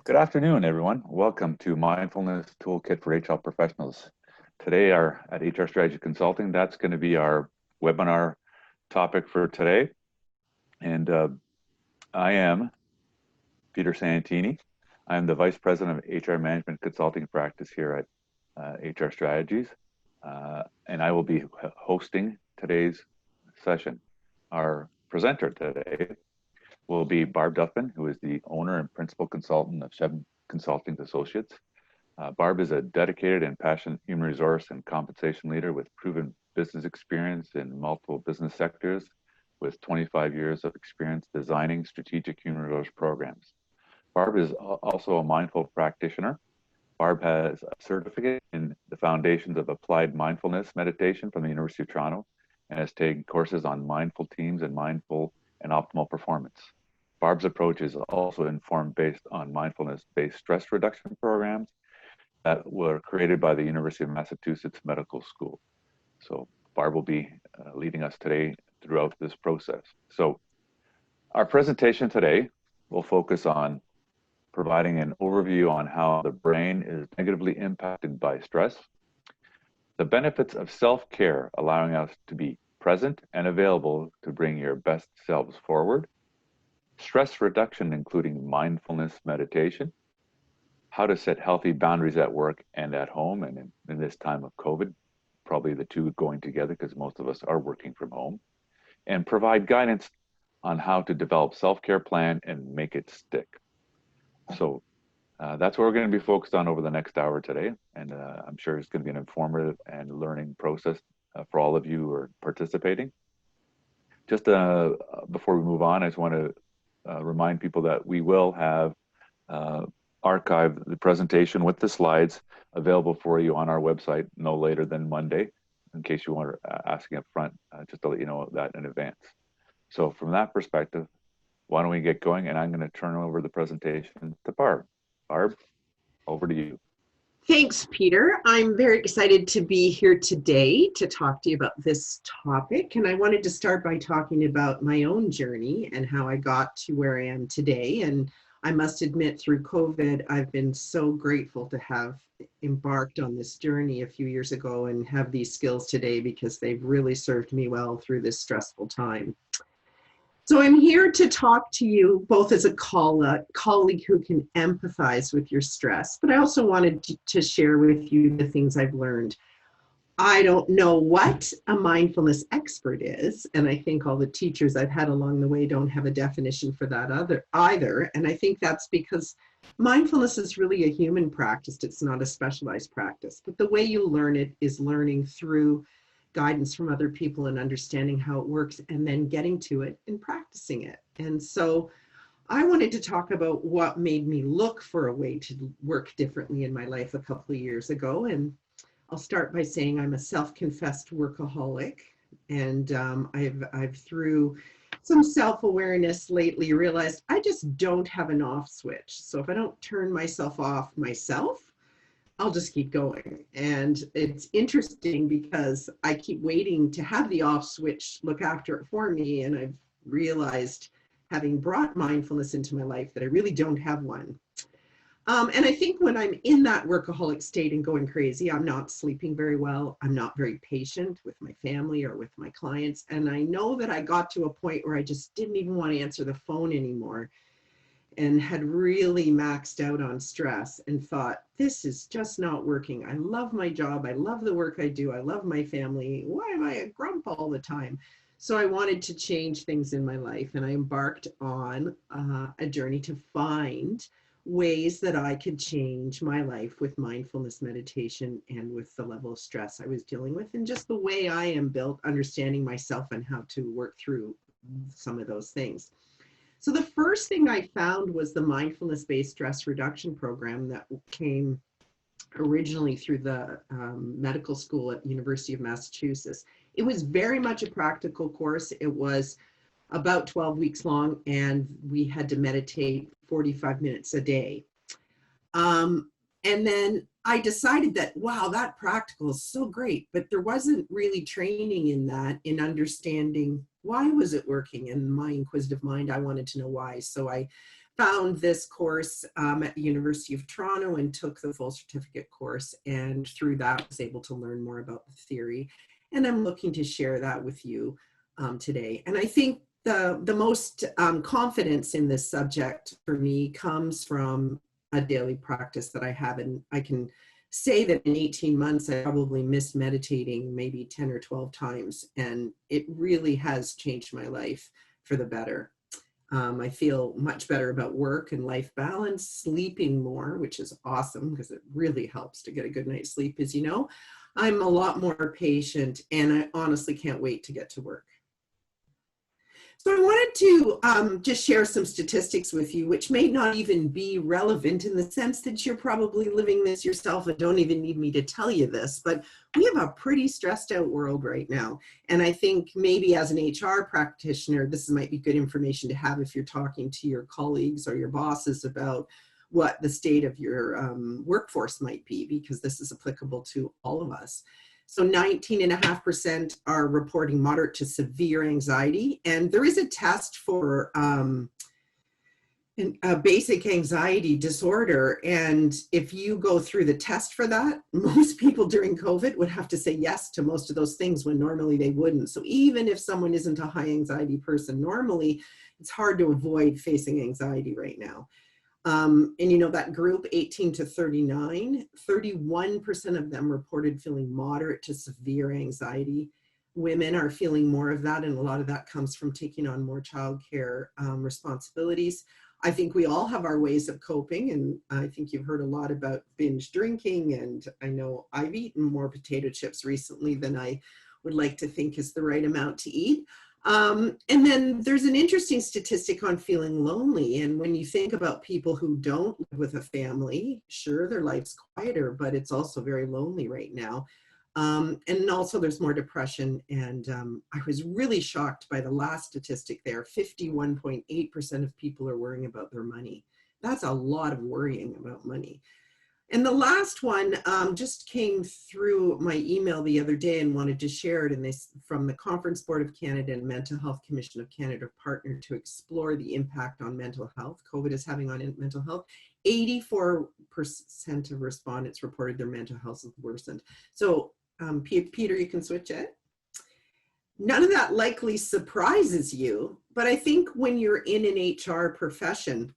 Good afternoon, everyone. Welcome to Mindfulness Tool Kit for HR professionals. Today, at HR Strategy Consulting, that's going to be our webinar topic for today. And I am Peter Santini. I'm the Vice President of HR Management Consulting Practice here at HR Strategies. And I will be hosting today's session. Our presenter today will be Barb Duffman, who is the owner and principal consultant of Sheb Consulting Associates. Barb is a dedicated and passionate human resource and compensation leader with proven business experience in multiple business sectors, with 25 years of experience designing strategic human resource programs. Barb is also a mindful practitioner. Barb has a certificate in the Foundations of Applied Mindfulness Meditation from the University of Toronto and has taken courses on mindful teams and mindful and optimal performance. Barb's approach is also informed based on mindfulness-based stress reduction programs that were created by the University of Massachusetts Medical School. So Barb will be leading us today throughout this process. So our presentation today will focus on providing an overview on how the brain is negatively impacted by stress, the benefits of self-care, allowing us to be present and available to bring your best selves forward, stress reduction, including mindfulness meditation, how to set healthy boundaries at work and at home, and in this time of COVID, probably the two going together because most of us are working from home, and provide guidance on how to develop self-care plan and make it stick. So that's what we're going to be focused on over the next hour today, and I'm sure it's going to be an informative and learning process for all of you who are participating. Just before we move on, I just want to remind people that we will have archived the presentation with the slides available for you on our website no later than Monday, in case you want asking up front, just to let you know that in advance. So from that perspective, why don't we get going? And I'm going to turn over the presentation to Barb. Barb, over to you. Thanks, Peter. I'm very excited to be here today to talk to you about this topic. And I wanted to start by talking about my own journey and how I got to where I am today. And I must admit, through COVID, I've been so grateful to have embarked on this journey a few years ago and have these skills today because they've really served me well through this stressful time. So I'm here to talk to you both as a colleague who can empathize with your stress, but I also wanted to share with you the things I've learned. I don't know what a mindfulness expert is, and I think all the teachers I've had along the way don't have a definition for that either. And I think that's because mindfulness is really a human practice. It's not a specialized practice, but the way you learn it is learning through guidance from other people and understanding how it works and then getting to it and practicing it. And so I wanted to talk about what made me look for a way to work differently in my life a couple of years ago. And I'll start by saying I'm a self-confessed workaholic, and I've through some self-awareness lately realized I just don't have an off switch. So if I don't turn myself off myself, I'll just keep going. And it's interesting because I keep waiting to have the off switch look after it for me. And I've realized, having brought mindfulness into my life, that I really don't have one. And I think when I'm in that workaholic state and going crazy, I'm not sleeping very well. I'm not very patient with my family or with my clients. And I know that I got to a point where I just didn't even want to answer the phone anymore, and had really maxed out on stress and thought, this is just not working. I love my job. I love the work I do. I love my family. Why am I a grump all the time? So I wanted to change things in my life, and I embarked on a journey to find ways that I could change my life with mindfulness meditation and with the level of stress I was dealing with, and just the way I am built, understanding myself and how to work through some of those things. So the first thing I found was the mindfulness-based stress reduction program that came originally through the medical school at the University of Massachusetts. It was very much a practical course. It was about 12 weeks long, and we had to meditate 45 minutes a day. And then I decided that, wow, that practical is so great, but there wasn't really training in that, in understanding why was it working. And my inquisitive mind, I wanted to know why. So I found this course at the University of Toronto and took the full certificate course. And through that, was able to learn more about the theory. And I'm looking to share that with you today. And I think the most confidence in this subject for me comes from a daily practice that I have. And I can say that in 18 months, I probably missed meditating maybe 10 or 12 times. And it really has changed my life for the better. I feel much better about work and life balance, sleeping more, which is awesome because it really helps to get a good night's sleep, as you know. I'm a lot more patient, and I honestly can't wait to get to work. So I wanted to just share some statistics with you, which may not even be relevant in the sense that you're probably living this yourself and don't even need me to tell you this, but we have a pretty stressed out world right now. And I think maybe as an HR practitioner, this might be good information to have if you're talking to your colleagues or your bosses about what the state of your workforce might be, because this is applicable to all of us. So 19.5% are reporting moderate to severe anxiety. And there is a test for a basic anxiety disorder. And if you go through the test for that, most people during COVID would have to say yes to most of those things when normally they wouldn't. So even if someone isn't a high anxiety person normally, it's hard to avoid facing anxiety right now. And you know, that group 18 to 39, 31% of them reported feeling moderate to severe anxiety. Women are feeling more of that, and a lot of that comes from taking on more childcare responsibilities. I think we all have our ways of coping, and I think you've heard a lot about binge drinking, and I know I've eaten more potato chips recently than I would like to think is the right amount to eat. And then there's an interesting statistic on feeling lonely. And when you think about people who don't live with a family, sure, their life's quieter, but it's also very lonely right now. And also there's more depression. And I was really shocked by the last statistic there. 51.8% of people are worrying about their money. That's a lot of worrying about money. And the last one just came through my email the other day and wanted to share it. And this from the Conference Board of Canada and Mental Health Commission of Canada partnered to explore the impact on mental health COVID is having on mental health. 84% of respondents reported their mental health has worsened. So Peter, you can switch it. None of that likely surprises you, but I think when you're in an HR profession,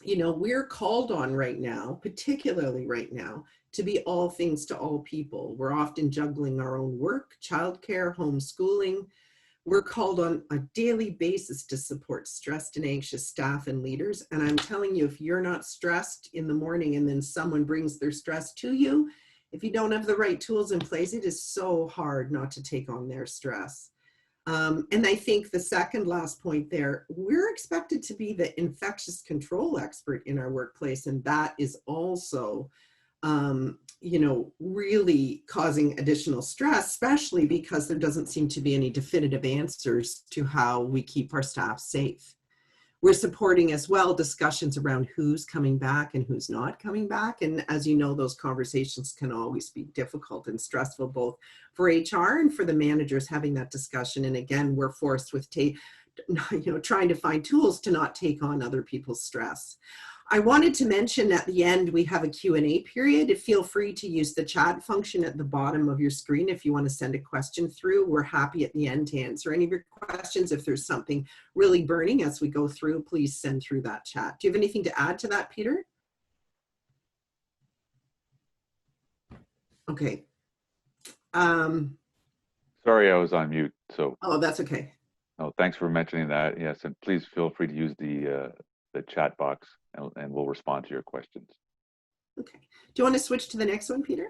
you know, we're called on right now, particularly right now, to be all things to all people. We're often juggling our own work, childcare, homeschooling. We're called on a daily basis to support stressed and anxious staff and leaders. And I'm telling you, if you're not stressed in the morning and then someone brings their stress to you, if you don't have the right tools in place, it is so hard not to take on their stress. And I think the second last point there, we're expected to be the infectious control expert in our workplace. And that is also, you know, really causing additional stress, especially because there doesn't seem to be any definitive answers to how we keep our staff safe. We're supporting as well discussions around who's coming back and who's not coming back. And as you know, those conversations can always be difficult and stressful, both for HR and for the managers having that discussion. And again, we're forced with trying to find tools to not take on other people's stress. I wanted to mention at the end, we have a Q&A period. Feel free to use the chat function at the bottom of your screen if you want to send a question through. We're happy at the end to answer any of your questions. If there's something really burning as we go through, please send through that chat. Do you have anything to add to that, Peter? Okay. Sorry, I was on mute. So. Oh, that's okay. Oh, thanks for mentioning that. Yes, and please feel free to use the chat box, and we'll respond to your questions. Okay. Do you want to switch to the next one, Peter?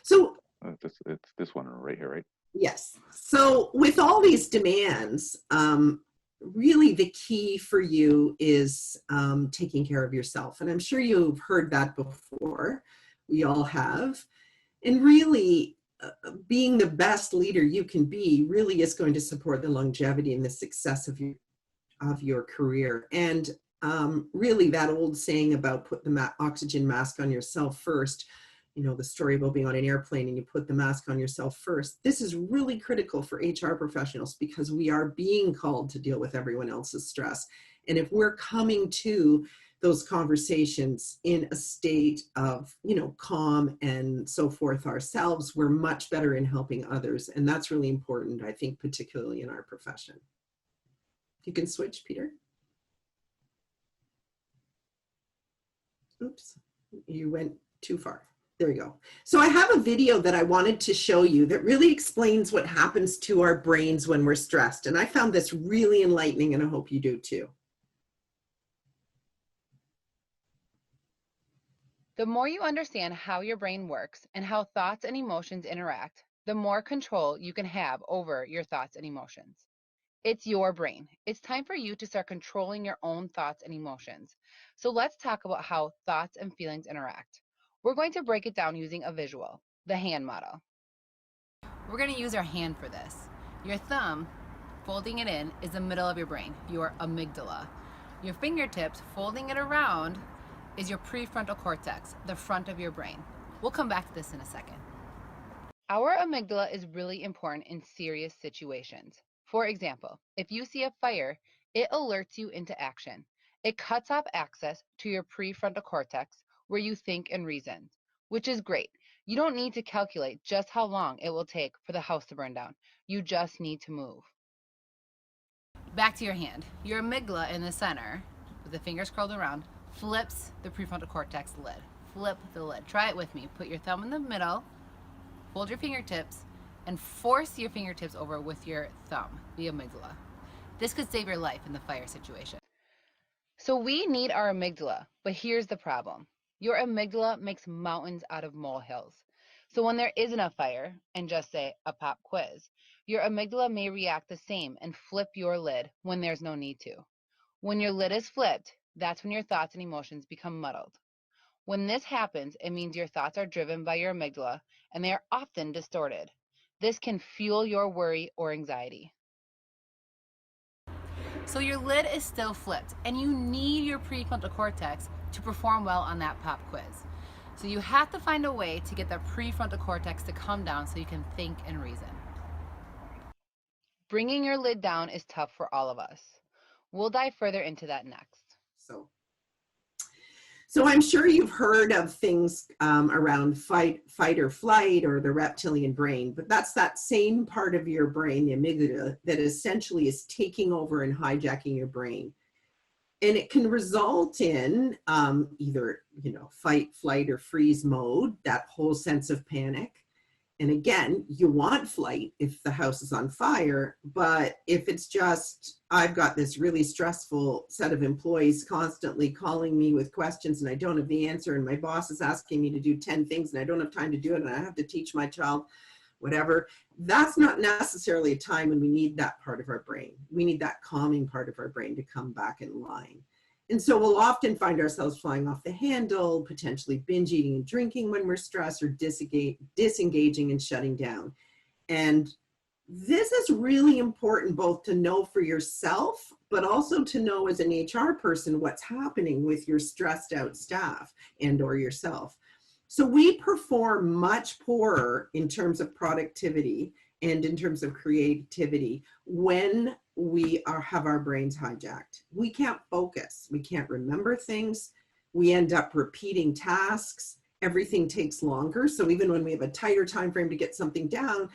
So it's this one right here, right? Yes. So with all these demands, really the key for you is taking care of yourself. And I'm sure you've heard that before. We all have. And really, being the best leader you can be really is going to support the longevity and the success of your career. And really that old saying about put the oxygen mask on yourself first, you know, the story about being on an airplane and you put the mask on yourself first. This is really critical for HR professionals because we are being called to deal with everyone else's stress. And if we're coming to those conversations in a state of, calm and so forth ourselves, we're much better in helping others. And that's really important, I think, particularly in our profession. You can switch, Peter. Oops, you went too far. There you go. So I have a video that I wanted to show you that really explains what happens to our brains when we're stressed. And I found this really enlightening, and I hope you do too. The more you understand how your brain works and how thoughts and emotions interact, the more control you can have over your thoughts and emotions. It's your brain. It's time for you to start controlling your own thoughts and emotions. So let's talk about how thoughts and feelings interact. We're going to break it down using a visual, the hand model. We're going to use our hand for this. Your thumb, folding it in, is the middle of your brain, your amygdala. Your fingertips, folding it around, is your prefrontal cortex, the front of your brain. We'll come back to this in a second. Our amygdala is really important in serious situations. For example, if you see a fire, it alerts you into action. It cuts off access to your prefrontal cortex where you think and reason, which is great. You don't need to calculate just how long it will take for the house to burn down. You just need to move. Back to your hand. Your amygdala in the center, with the fingers curled around, flips the prefrontal cortex lid. Flip the lid. Try it with me. Put your thumb in the middle, fold your fingertips, and force your fingertips over with your thumb, the amygdala. This could save your life in the fire situation. So we need our amygdala, but here's the problem. Your amygdala makes mountains out of molehills. So when there isn't a fire, and just say a pop quiz, your amygdala may react the same and flip your lid when there's no need to. When your lid is flipped, that's when your thoughts and emotions become muddled. When this happens, it means your thoughts are driven by your amygdala, and they are often distorted. This can fuel your worry or anxiety. So your lid is still flipped, and you need your prefrontal cortex to perform well on that pop quiz. So you have to find a way to get the prefrontal cortex to come down so you can think and reason. Bringing your lid down is tough for all of us. We'll dive further into that next. So I'm sure you've heard of things around fight or flight or the reptilian brain, but that's that same part of your brain, the amygdala, that essentially is taking over and hijacking your brain. And it can result in either, fight, flight, or freeze mode, that whole sense of panic. And again, you want flight if the house is on fire, but if it's just, I've got this really stressful set of employees constantly calling me with questions and I don't have the answer, and my boss is asking me to do 10 things and I don't have time to do it, and I have to teach my child whatever, that's not necessarily a time when we need that part of our brain. We need that calming part of our brain to come back in line. And so we'll often find ourselves flying off the handle, potentially binge eating and drinking when we're stressed, or disengaging and shutting down. And this is really important both to know for yourself, but also to know as an HR person what's happening with your stressed out staff and or yourself. So we perform much poorer in terms of productivity and in terms of creativity when we have our brains hijacked. We can't focus. We can't remember things. We end up repeating tasks. Everything takes longer. So even when we have a tighter time frame to get something done,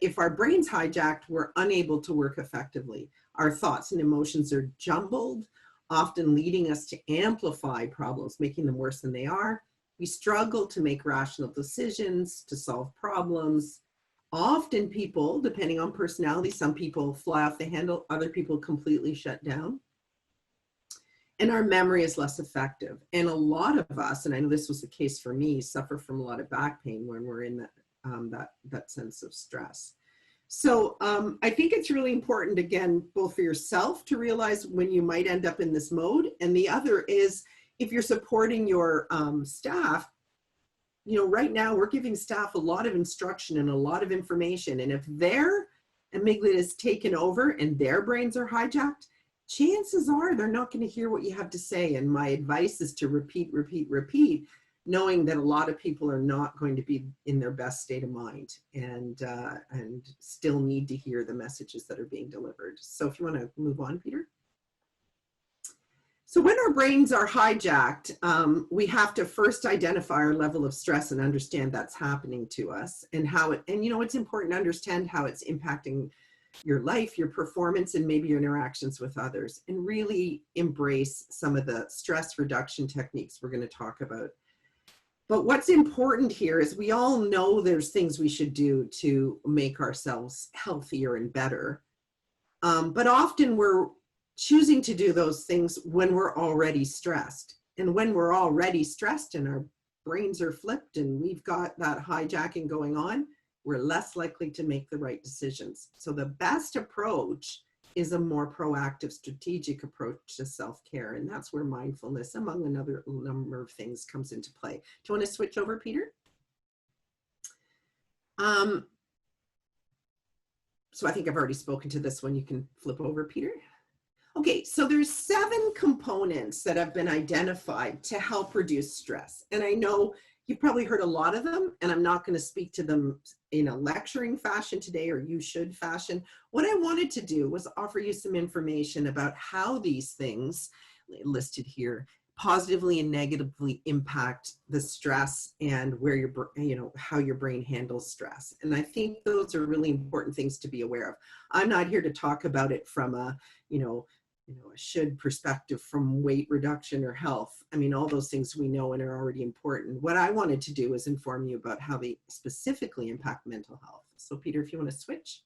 if our brain's hijacked, we're unable to work effectively. Our thoughts and emotions are jumbled, often leading us to amplify problems, making them worse than they are. We struggle to make rational decisions, to solve problems. Often people, depending on personality, some people fly off the handle, other people completely shut down. And our memory is less effective. And a lot of us, and I know this was the case for me, suffer from a lot of back pain when we're in that sense of stress. So I think it's really important, again, both for yourself to realize when you might end up in this mode. And the other is if you're supporting your staff, right now we're giving staff a lot of instruction and a lot of information. And if their amygdala is taken over and their brains are hijacked, chances are they're not going to hear what you have to say. And my advice is to repeat, knowing that a lot of people are not going to be in their best state of mind and still need to hear the messages that are being delivered. So if you want to move on, Peter. So when our brains are hijacked, we have to first identify our level of stress and understand that's happening to us, and how it, and it's important to understand how it's impacting your life, your performance, and maybe your interactions with others, and really embrace some of the stress reduction techniques we're going to talk about. But what's important here is we all know there's things we should do to make ourselves healthier and better. But often we're choosing to do those things when we're already stressed. And when we're already stressed and our brains are flipped and we've got that hijacking going on, we're less likely to make the right decisions. So the best approach is a more proactive, strategic approach to self-care. And that's where mindfulness, among another number of things, comes into play. Do you want to switch over, Peter? So I think I've already spoken to this one. You can flip over, Peter. Okay, so there's 7 components that have been identified to help reduce stress. And I know you've probably heard a lot of them, and I'm not going to speak to them in a lecturing fashion today, or you should fashion. What I wanted to do was offer you some information about how these things listed here positively and negatively impact the stress and where your, how your brain handles stress. And I think those are really important things to be aware of. I'm not here to talk about it from a, a should perspective from weight reduction or health. I mean, all those things we know and are already important. What I wanted to do is inform you about how they specifically impact mental health. So Peter, if you want to switch.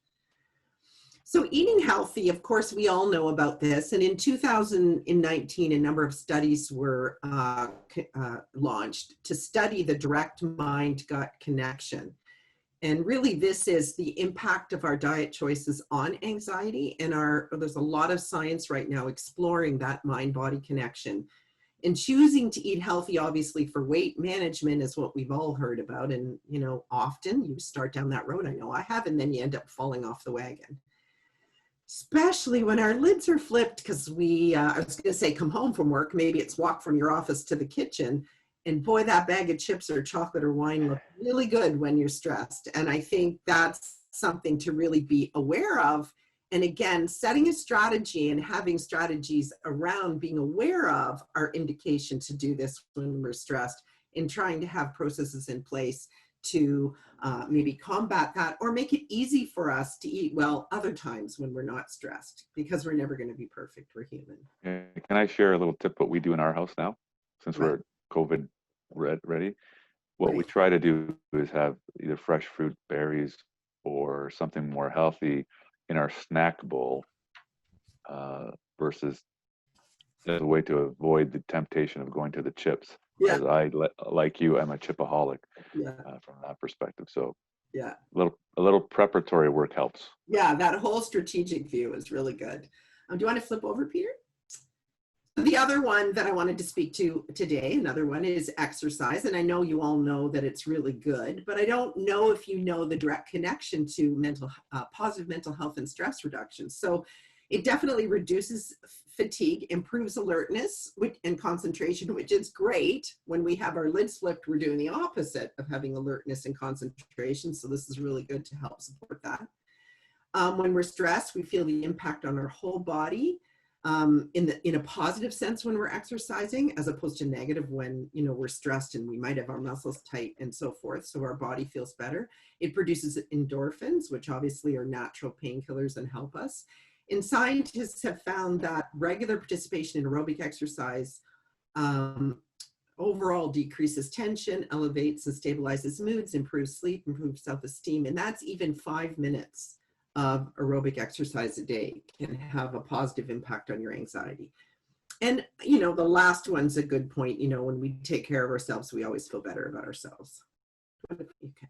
So eating healthy, of course, we all know about this. And in 2019, a number of studies were launched to study the direct mind-gut connection. And really, this is the impact of our diet choices on anxiety. And there's a lot of science right now exploring that mind-body connection. And choosing to eat healthy, obviously, for weight management is what we've all heard about. And, often you start down that road. I know I have, and then you end up falling off the wagon. Especially when our lids are flipped, because I was going to say come home from work, maybe it's walk from your office to the kitchen. And boy, that bag of chips or chocolate or wine look really good when you're stressed. And I think that's something to really be aware of. And again, setting a strategy and having strategies around being aware of our indication to do this when we're stressed, and trying to have processes in place to maybe combat that, or make it easy for us to eat well other times when we're not stressed, because we're never going to be perfect. We're human. Can I share a little tip what we do in our house now, since we're COVID ready? What we try to do is have either fresh fruit, berries, or something more healthy in our snack bowl, versus as a way to avoid the temptation of going to the chips. Because like you, I'm a chipaholic from that perspective. So a little preparatory work helps. Yeah, that whole strategic view is really good. Do you want to flip over, Peter? The other one that I wanted to speak to today, another one, is exercise. And I know you all know that it's really good, but I don't know if you know the direct connection to positive mental health and stress reduction. So it definitely reduces fatigue, improves alertness and concentration, which is great. When we have our lids flipped, we're doing the opposite of having alertness and concentration. So this is really good to help support that. When we're stressed, we feel the impact on our whole body in a positive sense when we're exercising, as opposed to negative when we're stressed and we might have our muscles tight and so forth. So our body feels better. It produces endorphins, which obviously are natural painkillers and help us. And scientists have found that regular participation in aerobic exercise overall decreases tension, elevates and stabilizes moods, improves sleep, improves self-esteem. And that's even 5 minutes of aerobic exercise a day can have a positive impact on your anxiety. And, the last one's a good point. When we take care of ourselves, we always feel better about ourselves. Okay.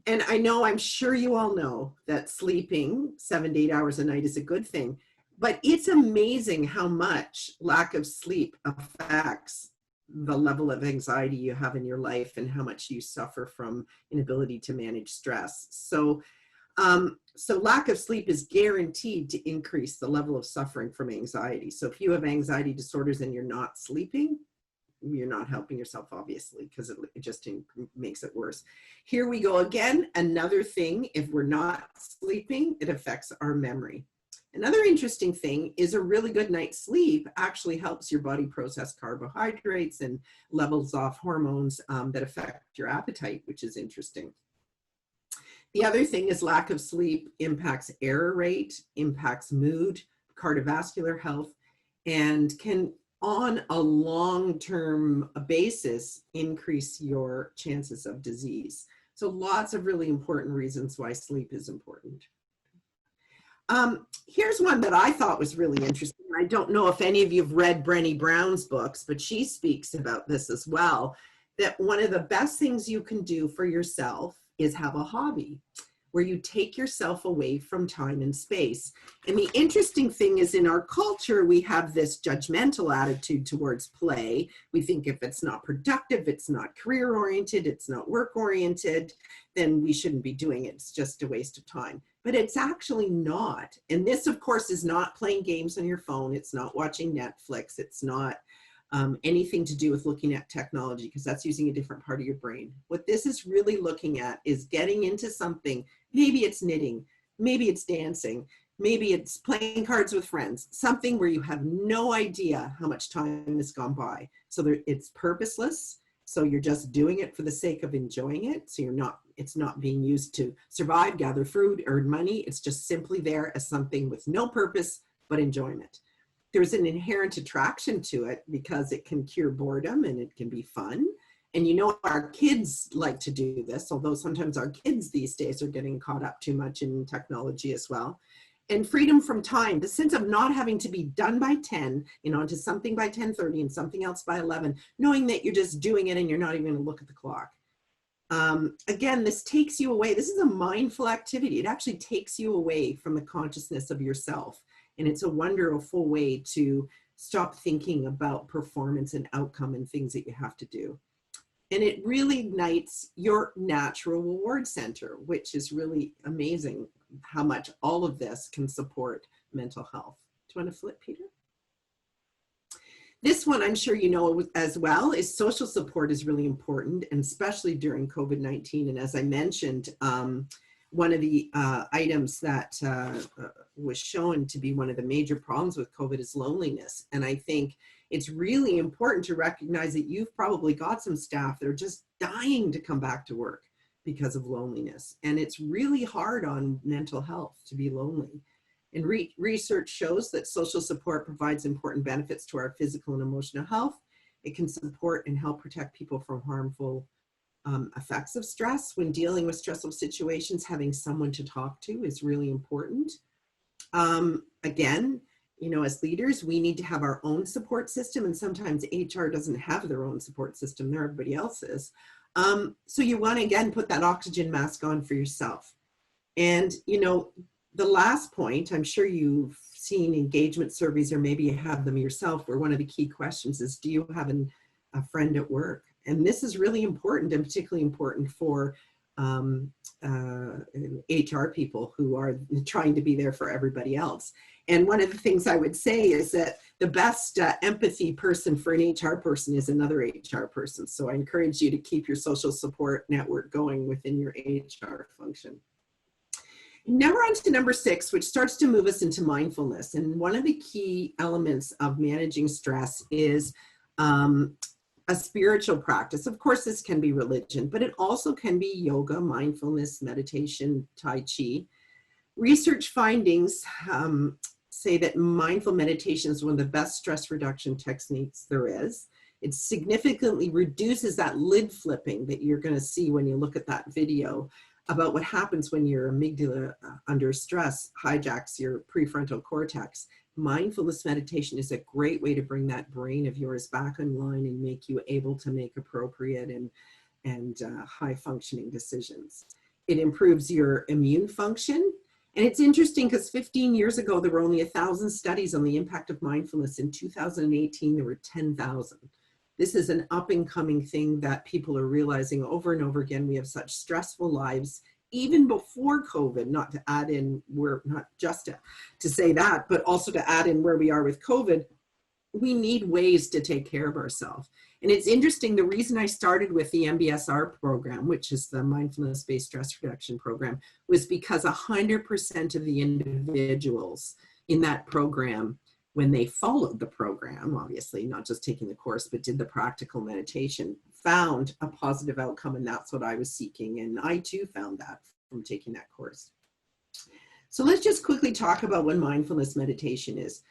And I'm sure you all know that sleeping 7 to 8 hours a night is a good thing, but it's amazing how much lack of sleep affects the level of anxiety you have in your life and how much you suffer from inability to manage stress. So lack of sleep is guaranteed to increase the level of suffering from anxiety. So if you have anxiety disorders and you're not sleeping, you're not helping yourself, obviously, because it just makes it worse. Here we go again. Another thing, if we're not sleeping, it affects our memory. Another interesting thing is a really good night's sleep actually helps your body process carbohydrates and levels off hormones that affect your appetite, which is interesting. The other thing is lack of sleep impacts error rate, impacts mood, cardiovascular health, and can, on a long-term basis, increase your chances of disease. So lots of really important reasons why sleep is important. Here's one that I thought was really interesting. I don't know if any of you have read Brené Brown's books, but she speaks about this as well, that one of the best things you can do for yourself is have a hobby where you take yourself away from time and space. And the interesting thing is, in our culture, we have this judgmental attitude towards play. We think if it's not productive, it's not career-oriented, it's not work-oriented, then we shouldn't be doing it. It's just a waste of time. But it's actually not. And this, of course, is not playing games on your phone. It's not watching Netflix. It's not anything to do with looking at technology, because that's using a different part of your brain. What this is really looking at is getting into something. Maybe it's knitting, maybe it's dancing, maybe it's playing cards with friends, something where you have no idea how much time has gone by. So it's purposeless. So you're just doing it for the sake of enjoying it. So it's not being used to survive, gather food, earn money. It's just simply there as something with no purpose but enjoyment. There's an inherent attraction to it because it can cure boredom and it can be fun. And you know, our kids like to do this, although sometimes our kids these days are getting caught up too much in technology as well. And freedom from time, the sense of not having to be done by 10, onto something by 10:30 and something else by 11, knowing that you're just doing it and you're not even going to look at the clock. Again, this takes you away. This is a mindful activity. It actually takes you away from the consciousness of yourself. And it's a wonderful way to stop thinking about performance and outcome and things that you have to do. And it really ignites your natural reward center, which is really amazing how much all of this can support mental health. Do you want to flip, Peter? This one, I'm sure you know as well, is social support is really important, and especially during COVID-19. And as I mentioned, one of the items that was shown to be one of the major problems with COVID is loneliness. And I think it's really important to recognize that you've probably got some staff that are just dying to come back to work because of loneliness. And it's really hard on mental health to be lonely. And research shows that social support provides important benefits to our physical and emotional health. It can support and help protect people from harmful effects of stress. When dealing with stressful situations, having someone to talk to is really important. Again, as leaders, we need to have our own support system, and sometimes HR doesn't have their own support system. There, everybody else is. So you want to, again, put that oxygen mask on for yourself. And, the last point, I'm sure you've seen engagement surveys, or maybe you have them yourself, where one of the key questions is, do you have a friend at work? And this is really important, and particularly important for HR people who are trying to be there for everybody else. And one of the things I would say is that the best empathy person for an HR person is another HR person. So I encourage you to keep your social support network going within your HR function. Now we're on to number 6, which starts to move us into mindfulness. And one of the key elements of managing stress is a spiritual practice. Of course, this can be religion, but it also can be yoga, mindfulness, meditation, Tai Chi. Research findings say that mindful meditation is one of the best stress reduction techniques there is. It significantly reduces that lid flipping that you're going to see when you look at that video about what happens when your amygdala under stress hijacks your prefrontal cortex. Mindfulness meditation is a great way to bring that brain of yours back online and make you able to make appropriate and high functioning decisions. It improves your immune function. And it's interesting because 15 years ago, there were only 1,000 studies on the impact of mindfulness. In 2018, there were 10,000. This is an up and coming thing that people are realizing over and over again. We have such stressful lives, even before COVID, not to add in, we're not just to say that, but also to add in where we are with COVID. We need ways to take care of ourselves. And it's interesting, the reason I started with the MBSR program, which is the mindfulness-based stress reduction program, was because 100% of the individuals in that program, when they followed the program, obviously not just taking the course, but did the practical meditation, found a positive outcome. And that's what I was seeking. And I too found that from taking that course. So let's just quickly talk about what mindfulness meditation is.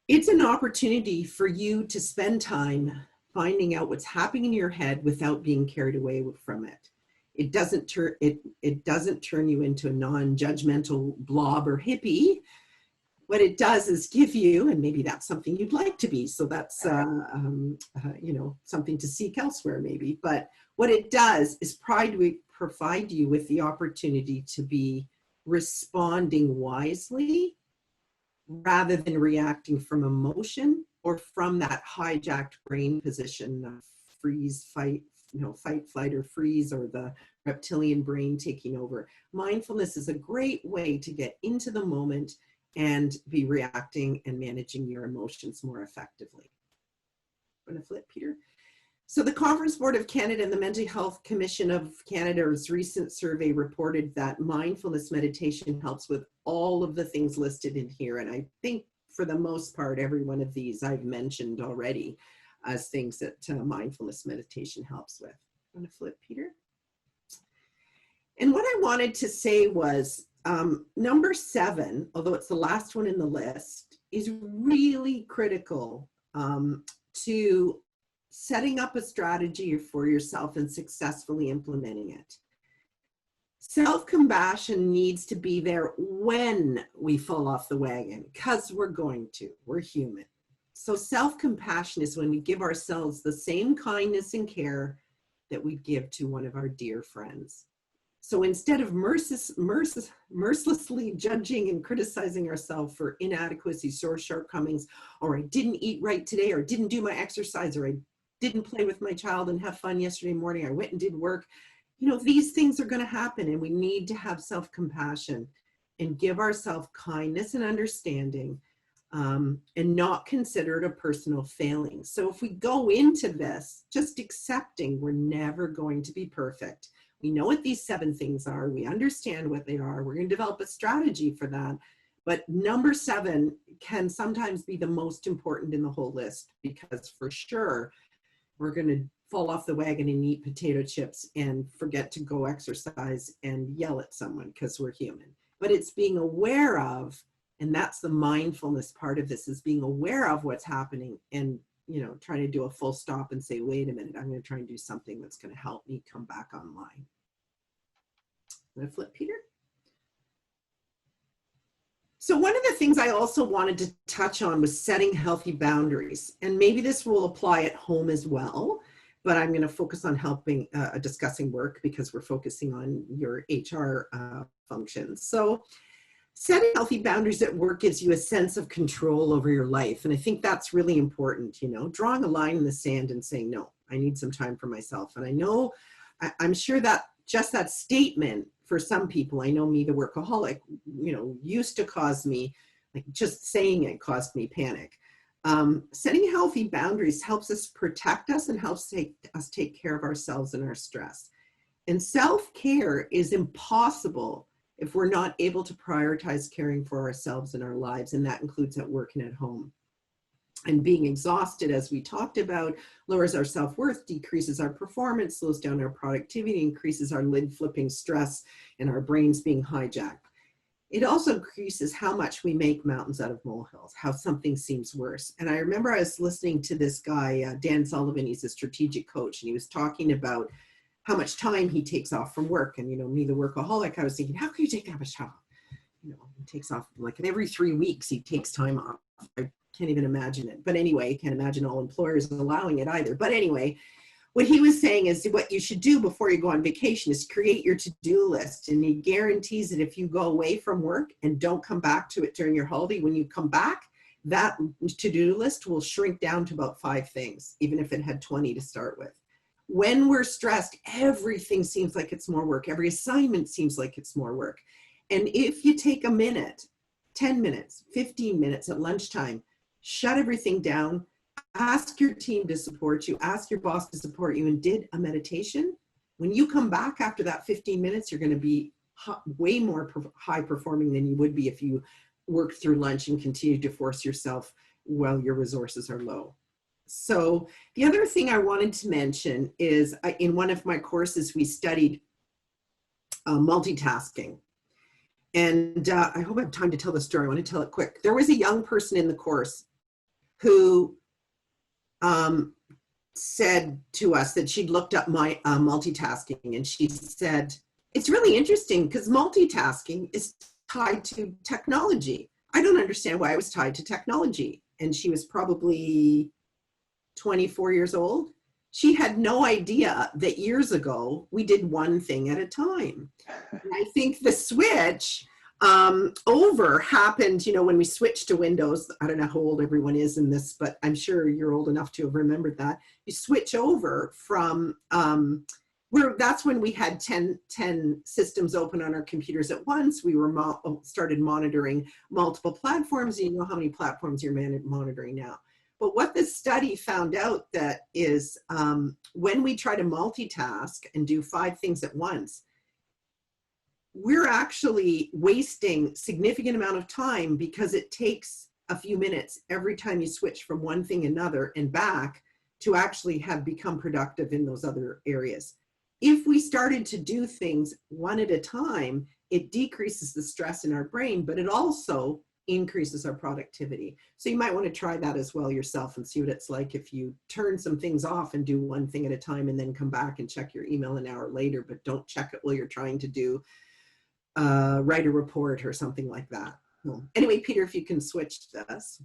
It's an opportunity for you to spend time finding out what's happening in your head without being carried away from it. It doesn't turn you into a non-judgmental blob or hippie. What it does is give you, and maybe that's something you'd like to be, so that's something to seek elsewhere maybe, but what it does is provide you with the opportunity to be responding wisely rather than reacting from emotion or from that hijacked brain position of freeze, fight, fight, flight, or freeze, or the reptilian brain taking over. Mindfulness is a great way to get into the moment and be reacting and managing your emotions more effectively. I'm going to flip, Peter. So the Conference Board of Canada and the Mental Health Commission of Canada's recent survey reported that mindfulness meditation helps with all of the things listed in here. And I think for the most part, every one of these I've mentioned already as things that mindfulness meditation helps with. I'm going to flip, Peter. And what I wanted to say was, number 7, although it's the last one in the list, is really critical to setting up a strategy for yourself and successfully implementing it. Self-compassion needs to be there when we fall off the wagon, because we're human. So self-compassion is when we give ourselves the same kindness and care that we give to one of our dear friends. So instead of mercilessly judging and criticizing ourselves for inadequacies or shortcomings, or I didn't eat right today, or didn't do my exercise, or I didn't play with my child and have fun yesterday morning, I went and did work. These things are going to happen, and we need to have self-compassion and give ourselves kindness and understanding, and not consider it a personal failing. So if we go into this just accepting we're never going to be perfect, we know what these 7 things are, we understand what they are, we're going to develop a strategy for that. But number 7 can sometimes be the most important in the whole list, because for sure, we're going to fall off the wagon and eat potato chips and forget to go exercise and yell at someone because we're human. But it's being aware of, and that's the mindfulness part of this, is being aware of what's happening and trying to do a full stop and say, wait a minute, I'm going to try and do something that's going to help me come back online. I'm going to flip, Peter. So one of the things I also wanted to touch on was setting healthy boundaries. And maybe this will apply at home as well, but I'm going to focus on discussing work because we're focusing on your HR functions. So setting healthy boundaries at work gives you a sense of control over your life. And I think that's really important, drawing a line in the sand and saying, no, I need some time for myself. And I'm sure that just that statement for some people, I know me, the workaholic, used to cause me, like just saying it caused me panic. Setting healthy boundaries helps us protect us and helps us take care of ourselves and our stress. And self-care is impossible if we're not able to prioritize caring for ourselves and our lives, and that includes at work and at home. And being exhausted, as we talked about, lowers our self-worth, decreases our performance, slows down our productivity, increases our lid-flipping stress, and our brains being hijacked. It also increases how much we make mountains out of molehills, how something seems worse. And I remember I was listening to this guy, Dan Sullivan, he's a strategic coach, and he was talking about how much time he takes off from work. And, me, the workaholic, I was thinking, how can you take that much time? He takes off, like every 3 weeks, he takes time off. I can't even imagine it. But anyway, can't imagine all employers allowing it either. But anyway, what he was saying is what you should do before you go on vacation is create your to-do list. And he guarantees that if you go away from work and don't come back to it during your holiday, when you come back, that to-do list will shrink down to about 5 things, even if it had 20 to start with. When we're stressed, everything seems like it's more work. Every assignment seems like it's more work. And if you take a minute, 10 minutes, 15 minutes at lunchtime, shut everything down, ask your team to support you, ask your boss to support you, and did a meditation, when you come back after that 15 minutes, you're going to be way more high performing than you would be if you work through lunch and continue to force yourself while your resources are low. So the other thing I wanted to mention is in one of my courses, we studied multitasking. And I hope I have time to tell the story. I want to tell it quick. There was a young person in the course who said to us that she'd looked up my multitasking, and she said, it's really interesting because multitasking is tied to technology. I don't understand why it was tied to technology. And she was probably 24 years old. She had no idea that years ago we did one thing at a time. And I think the switch over happened, you know, when we switched to Windows. I don't know how old everyone is in this, but I'm sure you're old enough to have remembered that. You switch over from that's when we had 10 systems open on our computers at once. We were started monitoring multiple platforms. You know how many platforms you're monitoring now. But what this study found out that is when we try to multitask and do 5 things at once, we're actually wasting significant amount of time because it takes a few minutes every time you switch from one thing another and back to actually have become productive in those other areas. If we started to do things one at a time, it decreases the stress in our brain, but it also increases our productivity. So you might want to try that as well yourself and see what it's like if you turn some things off and do one thing at a time and then come back and check your email an hour later, but don't check it while you're trying to do write a report or something like that. Well, anyway, Peter, if you can switch this.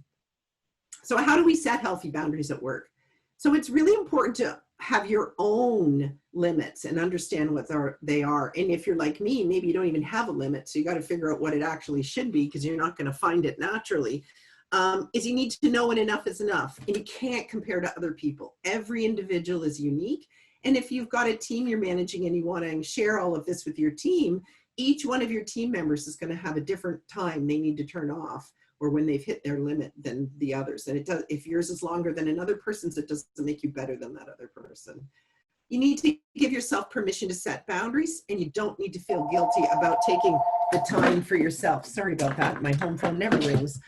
So how do we set healthy boundaries at work? So it's really important to have your own limits and understand what they are. And if you're like me, maybe you don't even have a limit. So you got to figure out what it actually should be because you're not going to find it naturally. Is you need to know when enough is enough. And you can't compare to other people. Every individual is unique. And if you've got a team you're managing and you want to share all of this with your team, each one of your team members is going to have a different time they need to turn off or when they've hit their limit than the others. And it does, if yours is longer than another person's, it doesn't make you better than that other person. You need to give yourself permission to set boundaries, and you don't need to feel guilty about taking the time for yourself. Sorry about that. My home phone never rings.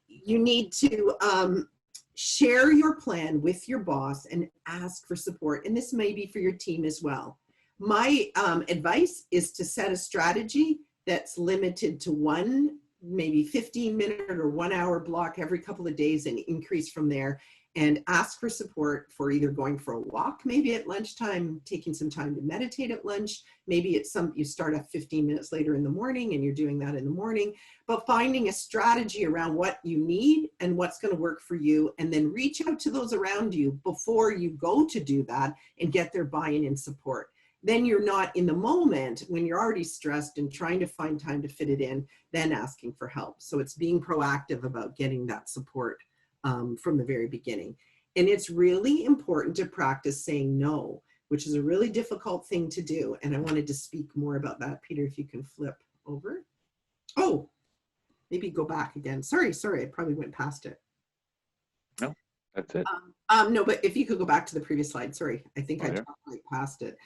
You need to share your plan with your boss and ask for support. And this may be for your team as well. My advice is to set a strategy that's limited to one, maybe 15-minute or 1 hour block every couple of days and increase from there, and ask for support for either going for a walk, maybe at lunchtime, taking some time to meditate at lunch. Maybe it's you start at 15 minutes later in the morning and you're doing that in the morning, but finding a strategy around what you need and what's going to work for you, and then reach out to those around you before you go to do that and get their buy-in and support. Then you're not in the moment when you're already stressed and trying to find time to fit it in, then asking for help. So it's being proactive about getting that support from the very beginning. And it's really important to practice saying no, which is a really difficult thing to do. And I wanted to speak more about that. Peter, if you can flip over. Oh, maybe go back again. Sorry, I probably went past it. No, that's it. No, but if you could go back to the previous slide. Sorry, I think I talked right past it.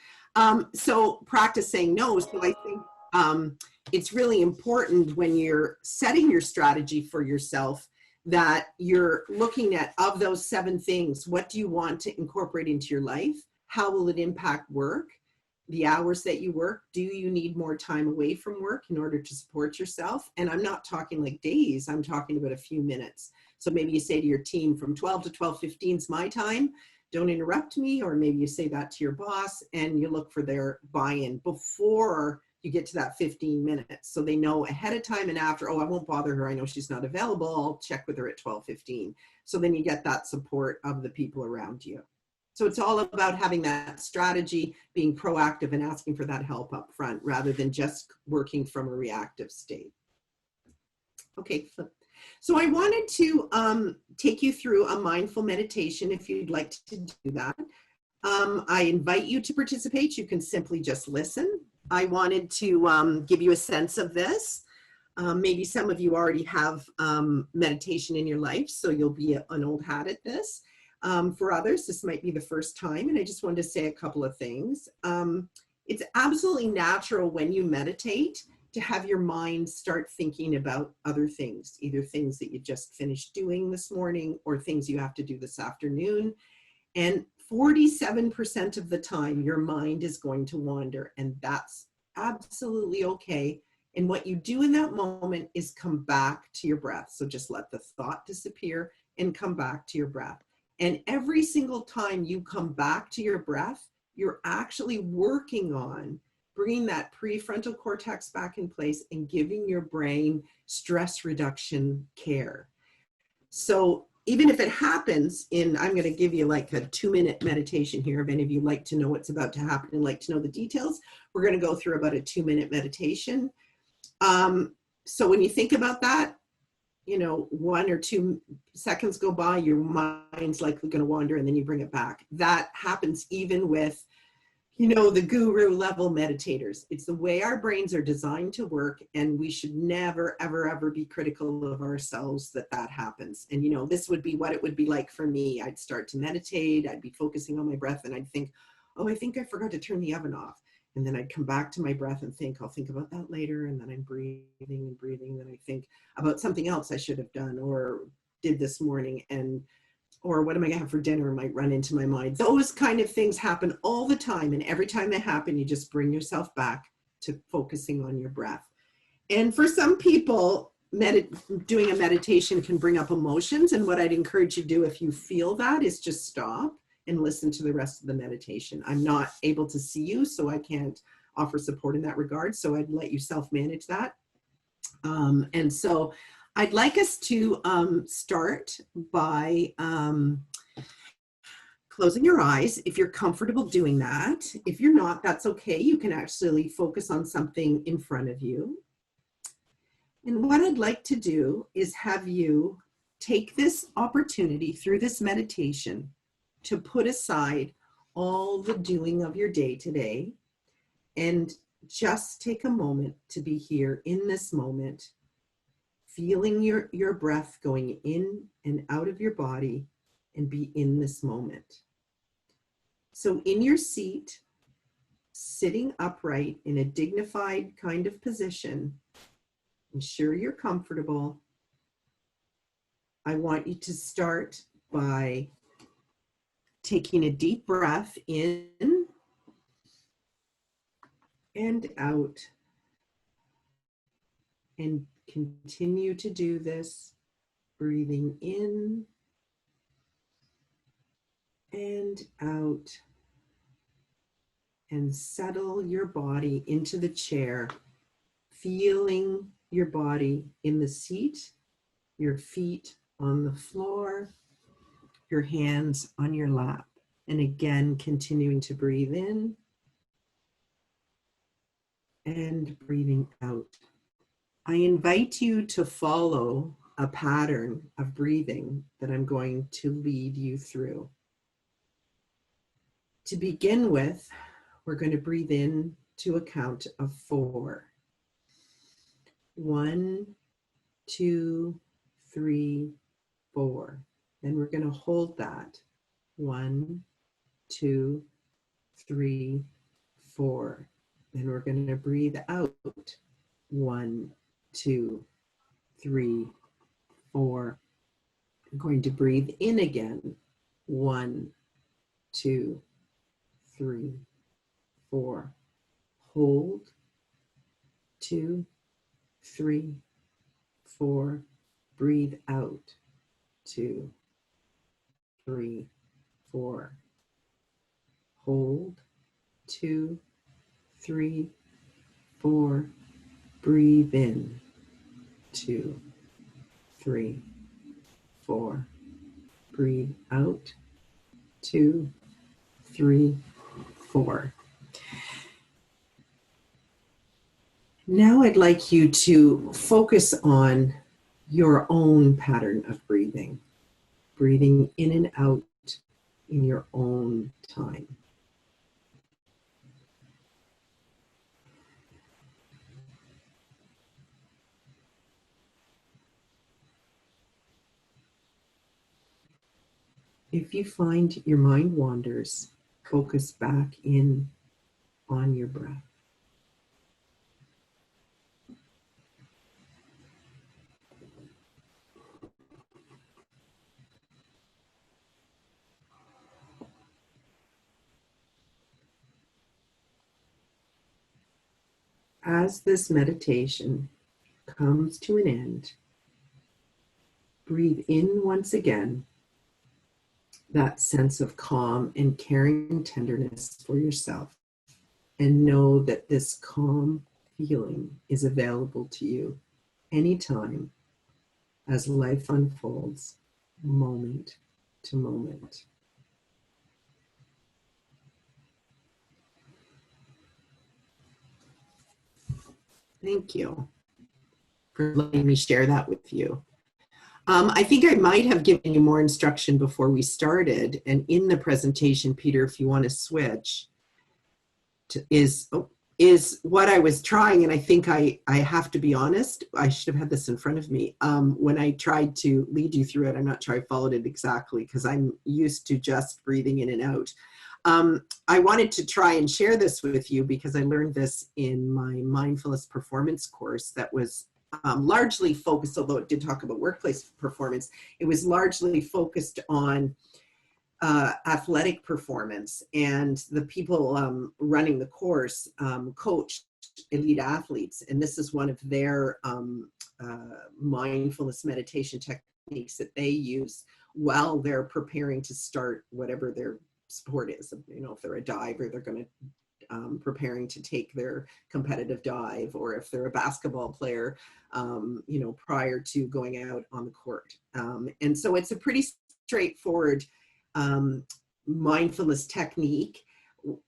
So practice saying no. So I think it's really important when you're setting your strategy for yourself that you're looking at, of those 7 things, what do you want to incorporate into your life? How will it impact work? The hours that you work, do you need more time away from work in order to support yourself? And I'm not talking like days, I'm talking about a few minutes. So maybe you say to your team, from 12 to 12:15 is my time, don't interrupt me. Or maybe you say that to your boss and you look for their buy-in before you get to that 15 minutes. So they know ahead of time and after, oh, I won't bother her, I know she's not available, I'll check with her at 12:15. So then you get that support of the people around you. So it's all about having that strategy, being proactive and asking for that help up front rather than just working from a reactive state. Okay, so I wanted to take you through a mindful meditation if you'd like to do that. I invite you to participate. You can simply just listen. I wanted to give you a sense of this. Maybe some of you already have meditation in your life, so you'll be an old hat at this. For others, this might be the first time, and I just wanted to say a couple of things. It's absolutely natural when you meditate to have your mind start thinking about other things, either things that you just finished doing this morning or things you have to do this afternoon. And 47% of the time, your mind is going to wander, and that's absolutely okay. And what you do in that moment is come back to your breath. So just let the thought disappear and come back to your breath. And every single time you come back to your breath, you're actually working on bringing that prefrontal cortex back in place and giving your brain stress reduction care. So even if it happens I'm going to give you like a 2-minute meditation here. If any of you like to know what's about to happen and like to know the details, we're going to go through about a 2-minute meditation. So when you think about that, 1 or 2 seconds go by, your mind's likely going to wander, and then you bring it back. That happens even with the guru level meditators. It's the way our brains are designed to work, and we should never, ever, ever be critical of ourselves that happens. And, this would be what it would be like for me. I'd start to meditate, I'd be focusing on my breath, and I'd think, oh, I think I forgot to turn the oven off. And then I'd come back to my breath and think, I'll think about that later. And then I'm breathing and breathing. Then I think about something else I should have done or did this morning, or what am I going to have for dinner might run into my mind. Those kind of things happen all the time. And every time they happen, you just bring yourself back to focusing on your breath. And for some people, doing a meditation can bring up emotions. And what I'd encourage you to do if you feel that is just stop and listen to the rest of the meditation. I'm not able to see you, so I can't offer support in that regard. So I'd let you self-manage that. And so I'd like us to start by closing your eyes if you're comfortable doing that. If you're not, that's okay. You can actually focus on something in front of you. And what I'd like to do is have you take this opportunity through this meditation to put aside all the doing of your day today and just take a moment to be here in this moment, feeling your breath going in and out of your body, and be in this moment. So in your seat, sitting upright in a dignified kind of position, ensure you're comfortable. I want you to start by taking a deep breath in and out, and continue to do this, breathing in and out, and settle your body into the chair, feeling your body in the seat, your feet on the floor, your hands on your lap. And again, continuing to breathe in and breathing out. I invite you to follow a pattern of breathing that I'm going to lead you through. To begin with, we're going to breathe in to a count of 4. 1, 2, 3, 4. Then we're going to hold that. 1, 2, 3, 4. Then we're going to breathe out. 1, 2, 3, 4. I'm going to breathe in again. 1, 2, 3, 4. Hold. 2, 3, 4. Breathe out. 2, 3, 4. Hold. 2, 3, 4. Breathe in. 2, 3, 4. Breathe out. 2, 3, 4. Now I'd like you to focus on your own pattern of breathing, breathing in and out in your own time. If you find your mind wanders, focus back in on your breath. as this meditation comes to an end, breathe in once again that sense of calm and caring tenderness for yourself, and know that this calm feeling is available to you anytime as life unfolds, moment to moment. Thank you for letting me share that with you. I think I might have given you more instruction before we started, and in the presentation, Peter, if you want to switch, is what I was trying, and I think I have to be honest, I should have had this in front of me. When I tried to lead you through it, I'm not sure I followed it exactly because I'm used to just breathing in and out. I wanted to try and share this with you because I learned this in my mindfulness performance course that was largely focused, although it did talk about workplace performance, it was largely focused on athletic performance, and the people running the course coached elite athletes, and this is one of their mindfulness meditation techniques that they use while they're preparing to start whatever their sport is. You know, if they're a diver, they're going to preparing to take their competitive dive, or if they're a basketball player, you know, prior to going out on the court. And so it's a pretty straightforward mindfulness technique.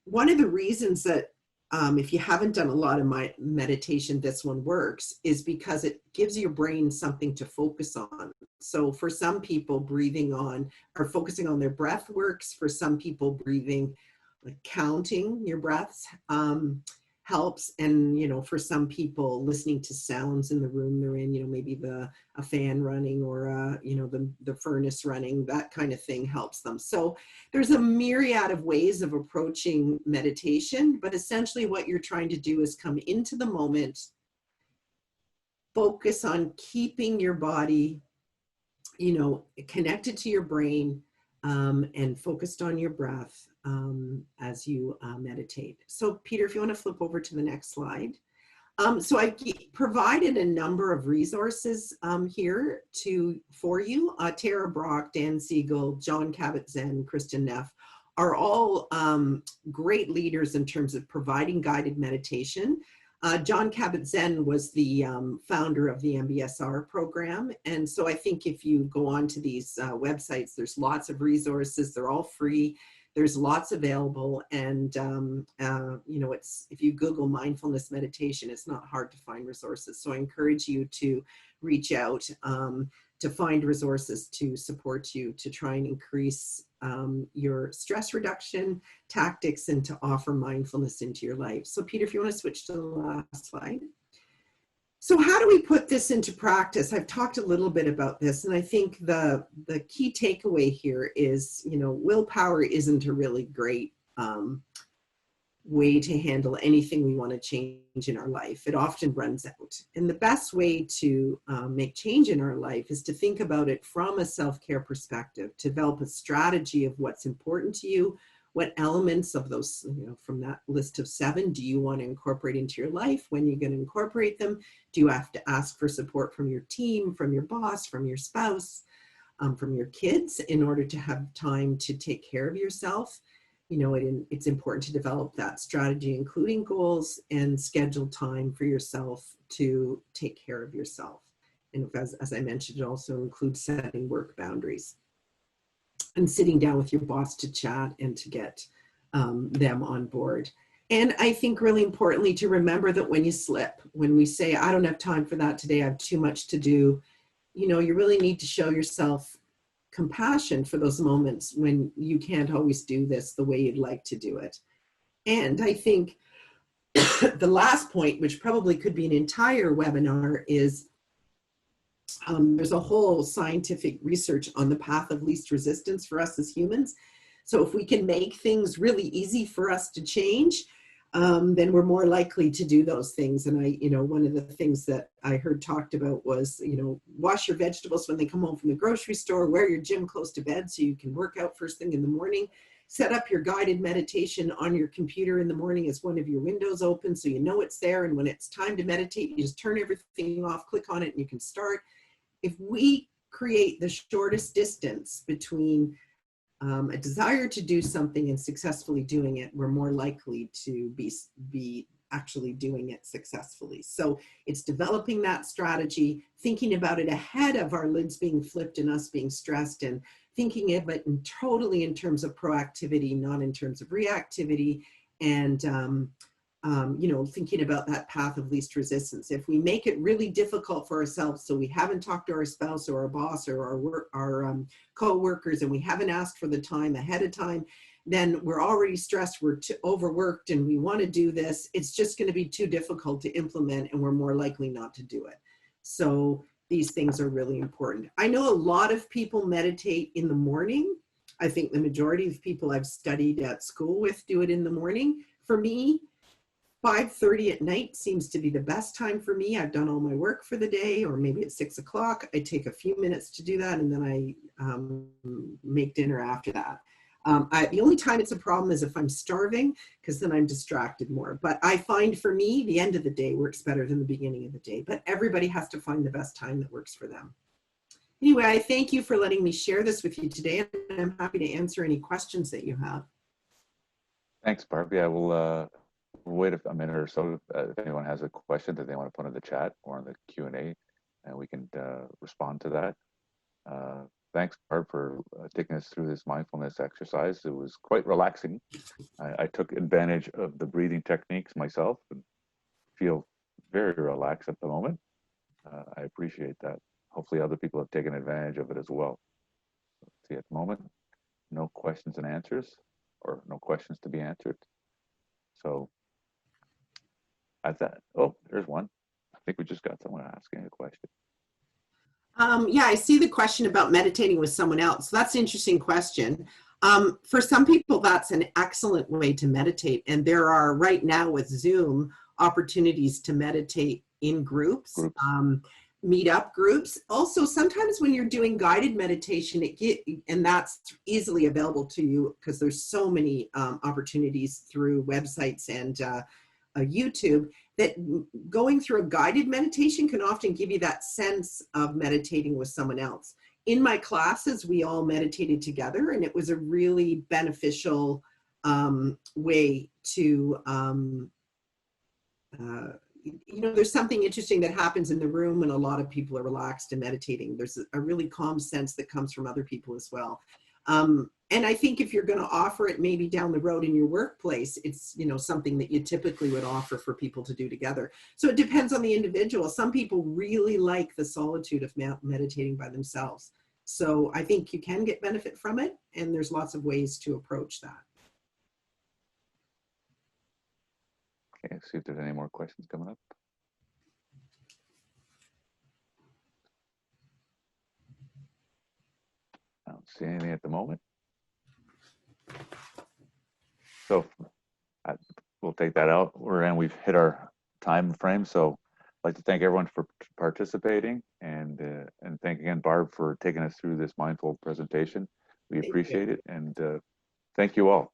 One of the reasons that if you haven't done a lot of my meditation, this one works, is because it gives your brain something to focus on. So for some people, breathing on or focusing on their breath works. For some people, breathing, like counting your breaths, helps. And, you know, for some people, listening to sounds in the room they're in, you know, maybe a fan running, or, you know, the furnace running, that kind of thing helps them. So there's a myriad of ways of approaching meditation, but essentially what you're trying to do is come into the moment, focus on keeping your body, you know, connected to your brain, and focused on your breath as you meditate. So Peter, if you want to flip over to the next slide. So I provided a number of resources here for you. Tara Brock, Dan Siegel, John Kabat-Zinn, Kristen Neff are all great leaders in terms of providing guided meditation. John Kabat-Zinn was the founder of the MBSR program. And so I think if you go on to these websites, there's lots of resources. They're all free. There's lots available. And, you know, if you Google mindfulness meditation, it's not hard to find resources. So I encourage you to reach out to find resources to support you to try and increase your stress reduction tactics and to offer mindfulness into your life. So Peter, if you want to switch to the last slide. So how do we put this into practice? I've talked a little bit about this, and I think the key takeaway here is, you know, willpower isn't a really great way to handle anything we want to change in our life. It often runs out. And the best way to make change in our life is to think about it from a self-care perspective, to develop a strategy of what's important to you, what elements of those, you know, from that list of 7, do you want to incorporate into your life? When are you going to incorporate them? Do you have to ask for support from your team, from your boss, from your spouse, from your kids in order to have time to take care of yourself? You know, it's important to develop that strategy, including goals, and schedule time for yourself to take care of yourself. And as I mentioned, it also includes setting work boundaries and sitting down with your boss to chat and to get them on board. And I think really importantly to remember that when you slip, when we say, I don't have time for that today, I have too much to do, you know, you really need to show yourself compassion for those moments when you can't always do this the way you'd like to do it. And I think the last point, which probably could be an entire webinar, is there's a whole scientific research on the path of least resistance for us as humans. So if we can make things really easy for us to change, then we're more likely to do those things. And you know, one of the things that I heard talked about was, you know, wash your vegetables when they come home from the grocery store, wear your gym clothes to bed so you can work out first thing in the morning. set up your guided meditation on your computer in the morning as one of your windows open so you know it's there, and when it's time to meditate, you just turn everything off, click on it, and you can start. If we create the shortest distance between a desire to do something and successfully doing it, we're more likely to be actually doing it successfully. So it's developing that strategy, thinking about it ahead of our lids being flipped and us being stressed, and thinking of it totally in terms of proactivity, not in terms of reactivity, and you know, thinking about that path of least resistance. If we make it really difficult for ourselves, so we haven't talked to our spouse or our boss or our co-workers, and we haven't asked for the time ahead of time, then we're already stressed, we're overworked, and we want to do this. It's just going to be too difficult to implement, and we're more likely not to do it. So these things are really important. I know a lot of people meditate in the morning. I think the majority of people I've studied at school with do it in the morning. For me, 5:30 at night seems to be the best time for me. I've done all my work for the day, or maybe at 6 o'clock. I take a few minutes to do that, and then I make dinner after that. The only time it's a problem is if I'm starving, because then I'm distracted more. But I find for me, the end of the day works better than the beginning of the day. But everybody has to find the best time that works for them. Anyway, I thank you for letting me share this with you today, and I'm happy to answer any questions that you have. Thanks, Barb. Yeah, we'll wait a minute or so if anyone has a question that they want to put in the chat or in the Q&A, and we can respond to that. Thanks, Barb, for taking us through this mindfulness exercise. It was quite relaxing. I took advantage of the breathing techniques myself and feel very relaxed at the moment. I appreciate that. Hopefully other people have taken advantage of it as well. See, at the moment, no questions and answers, or no questions to be answered. So at that, oh, there's one. I think we just got someone asking a question. Yeah, I see the question about meditating with someone else. That's an interesting question. For some people, that's an excellent way to meditate. And there are right now with Zoom opportunities to meditate in groups. Meetup groups. Also, sometimes when you're doing guided meditation, and that's easily available to you because there's so many opportunities through websites and YouTube, that going through a guided meditation can often give you that sense of meditating with someone else. In my classes, we all meditated together, and it was a really beneficial way to you know, there's something interesting that happens in the room when a lot of people are relaxed and meditating. There's a really calm sense that comes from other people as well. And I think if you're going to offer it maybe down the road in your workplace, it's, you know, something that you typically would offer for people to do together. So it depends on the individual. Some people really like the solitude of meditating by themselves. So I think you can get benefit from it, and there's lots of ways to approach that. Okay, let's see if there's any more questions coming up. I don't see anything at the moment. So we'll take that out. We've hit our time frame. So I'd like to thank everyone for participating, and thank again Barb for taking us through this mindful presentation. We appreciate it, and thank you all.